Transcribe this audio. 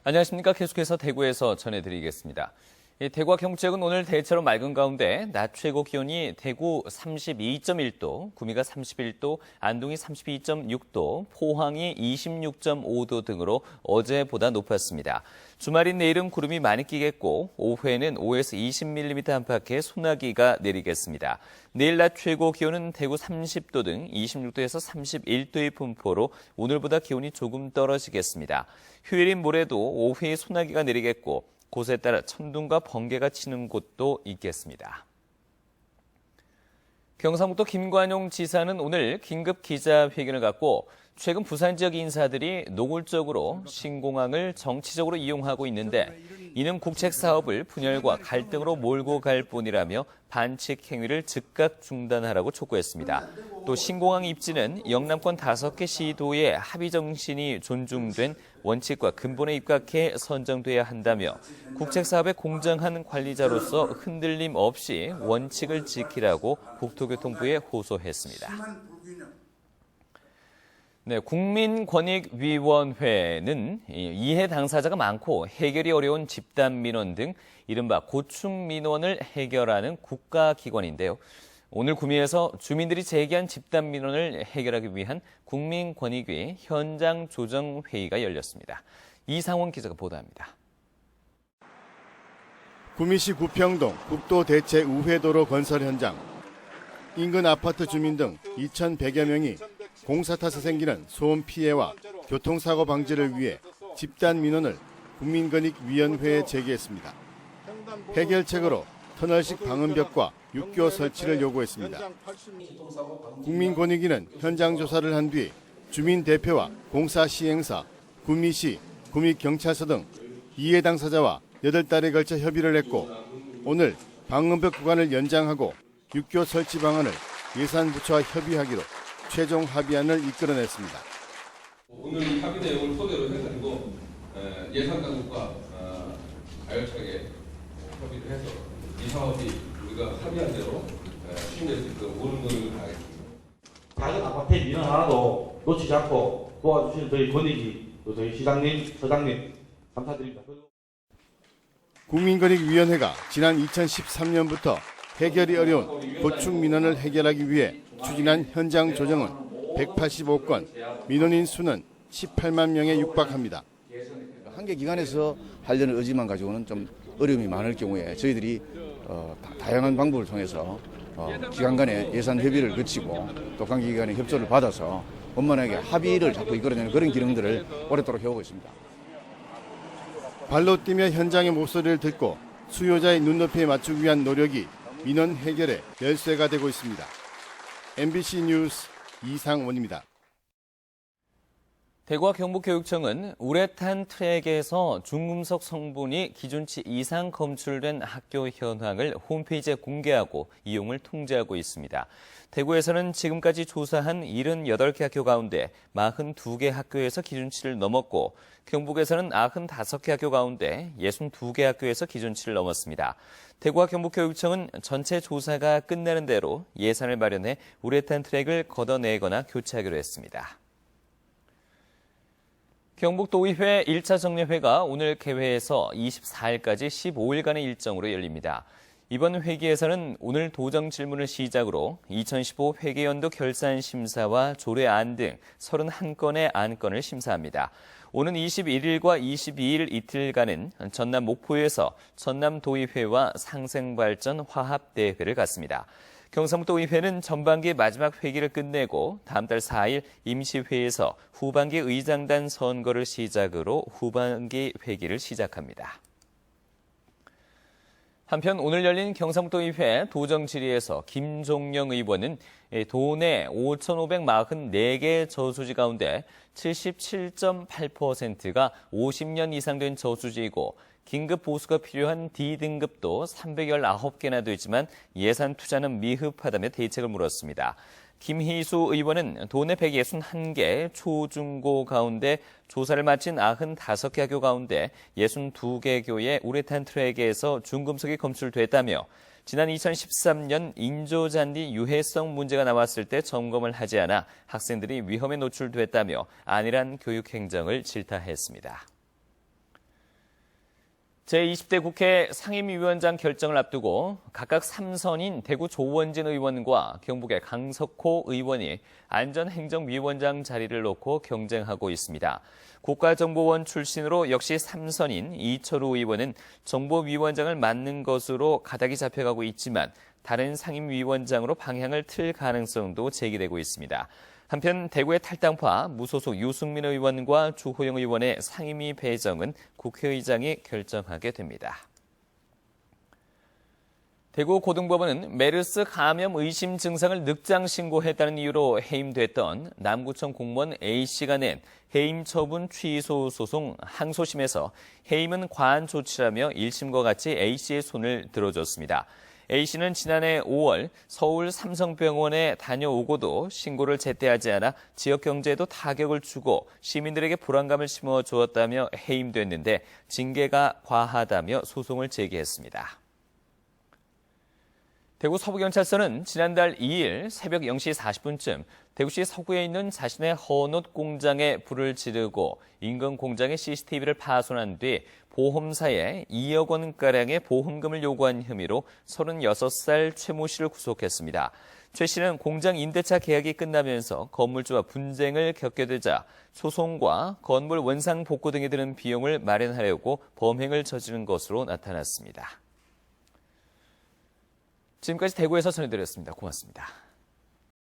안녕하십니까. 계속해서 대구에서 전해드리겠습니다. 대구와 경북 지역은 오늘 대체로 맑은 가운데 낮 최고 기온이 대구 32.1도, 구미가 31도, 안동이 32.6도, 포항이 26.5도 등으로 어제보다 높았습니다. 주말인 내일은 구름이 많이 끼겠고 오후에는 5에서 20mm 안팎의 소나기가 내리겠습니다. 내일 낮 최고 기온은 대구 30도 등 26도에서 31도의 분포로 오늘보다 기온이 조금 떨어지겠습니다. 휴일인 모레도 오후에 소나기가 내리겠고 곳에 따라 천둥과 번개가 치는 곳도 있겠습니다. 경상북도 김관용 지사는 오늘 긴급 기자회견을 갖고 최근 부산 지역 인사들이 노골적으로 신공항을 정치적으로 이용하고 있는데 이는 국책 사업을 분열과 갈등으로 몰고 갈 뿐이라며 반칙 행위를 즉각 중단하라고 촉구했습니다. 또 신공항 입지는 영남권 5개 시도의 합의 정신이 존중된 원칙과 근본에 입각해 선정돼야 한다며 국책 사업의 공정한 관리자로서 흔들림 없이 원칙을 지키라고 국토교통부에 호소했습니다. 네, 국민권익위원회는 이해 당사자가 많고 해결이 어려운 집단 민원 등 이른바 고충 민원을 해결하는 국가기관인데요. 오늘 구미에서 주민들이 제기한 집단 민원을 해결하기 위한 국민권익위 현장 조정 회의가 열렸습니다. 이상원 기자가 보도합니다. 구미시 구평동 국도대체우회도로 건설 현장. 인근 아파트 주민 등 2,100여 명이 공사 탓에 생기는 소음 피해와 교통사고 방지를 위해 집단 민원을 국민권익위원회에 제기했습니다. 해결책으로 터널식 방음벽과 육교 설치를 요구했습니다. 국민권익위는 현장 조사를 한 뒤 주민 대표와 공사 시행사, 구미시, 구미경찰서 등 이해 당사자와 8달에 걸쳐 협의를 했고 오늘 방음벽 구간을 연장하고 육교 설치 방안을 예산부처와 협의하기로 최종 합의안을 이끌어냈습니다. 오늘 이 합의 내용을 토대로 해가지고 예산 당국과 알차게 협의를 해서 이 사업이 우리가 합의한 대로 추진될 수 있도록 모든 노력을 다하겠습니다. 작은 아파트의 민원 하나도 놓치지 않고 도와주시는 저희 권익위, 또 저희 시장님, 서장님 감사드립니다. 국민권익위원회가 지난 2013년부터 해결이 어려운 고충 민원을 해결하기 위해 추진한 현장 조정은 185건, 민원인 수는 18만 명에 육박합니다. 한개 기관에서 하려는 의지만 가지고는 좀 어려움이 많을 경우에 저희들이 다양한 방법을 통해서 기관 간의 예산 협의를 거치고 또 관계기관의 협조를 받아서 원만하게 합의를 자꾸 이끌어내는 그런 기능들을 오랫도록 해오고 있습니다. 발로 뛰며 현장의 목소리를 듣고 수요자의 눈높이에 맞추기 위한 노력이 민원 해결의 열쇠가 되고 있습니다. MBC 뉴스 이상원입니다. 대구와 경북교육청은 우레탄 트랙에서 중금속 성분이 기준치 이상 검출된 학교 현황을 홈페이지에 공개하고 이용을 통제하고 있습니다. 대구에서는 지금까지 조사한 78개 학교 가운데 42개 학교에서 기준치를 넘었고 경북에서는 95개 학교 가운데 62개 학교에서 기준치를 넘었습니다. 대구와 경북교육청은 전체 조사가 끝나는 대로 예산을 마련해 우레탄 트랙을 걷어내거나 교체하기로 했습니다. 경북도의회 1차 정례회가 오늘 개회해서 24일까지 15일간의 일정으로 열립니다. 이번 회기에서는 오늘 도정 질문을 시작으로 2015 회계연도 결산 심사와 조례안 등 31건의 안건을 심사합니다. 오는 21일과 22일 이틀간은 전남 목포에서 전남도의회와 상생발전 화합대회를 갖습니다. 경상북도의회는 전반기 마지막 회기를 끝내고 다음 달 4일 임시회에서 후반기 의장단 선거를 시작으로 후반기 회기를 시작합니다. 한편 오늘 열린 경상북도의회 도정질의에서 김종영 의원은 도내 5,544개 저수지 가운데 77.8%가 50년 이상 된 저수지이고 긴급 보수가 필요한 D등급도 319개나 되지만 예산 투자는 미흡하다며 대책을 물었습니다. 김희수 의원은 도내 161개 초중고 가운데 조사를 마친 95개 학교 가운데 62개 교의 우레탄 트랙에서 중금속이 검출됐다며 지난 2013년 인조잔디 유해성 문제가 나왔을 때 점검을 하지 않아 학생들이 위험에 노출됐다며 안일한 교육 행정을 질타했습니다. 제20대 국회 상임위원장 결정을 앞두고 각각 3선인 대구 조원진 의원과 경북의 강석호 의원이 안전행정위원장 자리를 놓고 경쟁하고 있습니다. 국가정보원 출신으로 역시 3선인 이철우 의원은 정보위원장을 맡는 것으로 가닥이 잡혀가고 있지만 다른 상임위원장으로 방향을 틀 가능성도 제기되고 있습니다. 한편 대구의 탈당파 무소속 유승민 의원과 주호영 의원의 상임위 배정은 국회의장이 결정하게 됩니다. 대구 고등법원은 메르스 감염 의심 증상을 늑장 신고했다는 이유로 해임됐던 남구청 공무원 A씨가 낸 해임 처분 취소 소송 항소심에서 해임은 과한 조치라며 1심과 같이 A씨의 손을 들어줬습니다. A씨는 지난해 5월 서울 삼성병원에 다녀오고도 신고를 제때 하지 않아 지역 경제에도 타격을 주고 시민들에게 불안감을 심어주었다며 해임됐는데 징계가 과하다며 소송을 제기했습니다. 대구 서부경찰서는 지난달 2일 새벽 0시 40분쯤 대구시 서구에 있는 자신의 헌옷 공장에 불을 지르고 인근 공장의 CCTV를 파손한 뒤 보험사에 2억 원가량의 보험금을 요구한 혐의로 36살 최모 씨를 구속했습니다. 최 씨는 공장 임대차 계약이 끝나면서 건물주와 분쟁을 겪게 되자 소송과 건물 원상 복구 등에 드는 비용을 마련하려고 범행을 저지른 것으로 나타났습니다. 지금까지 대구에서 전해드렸습니다. 고맙습니다.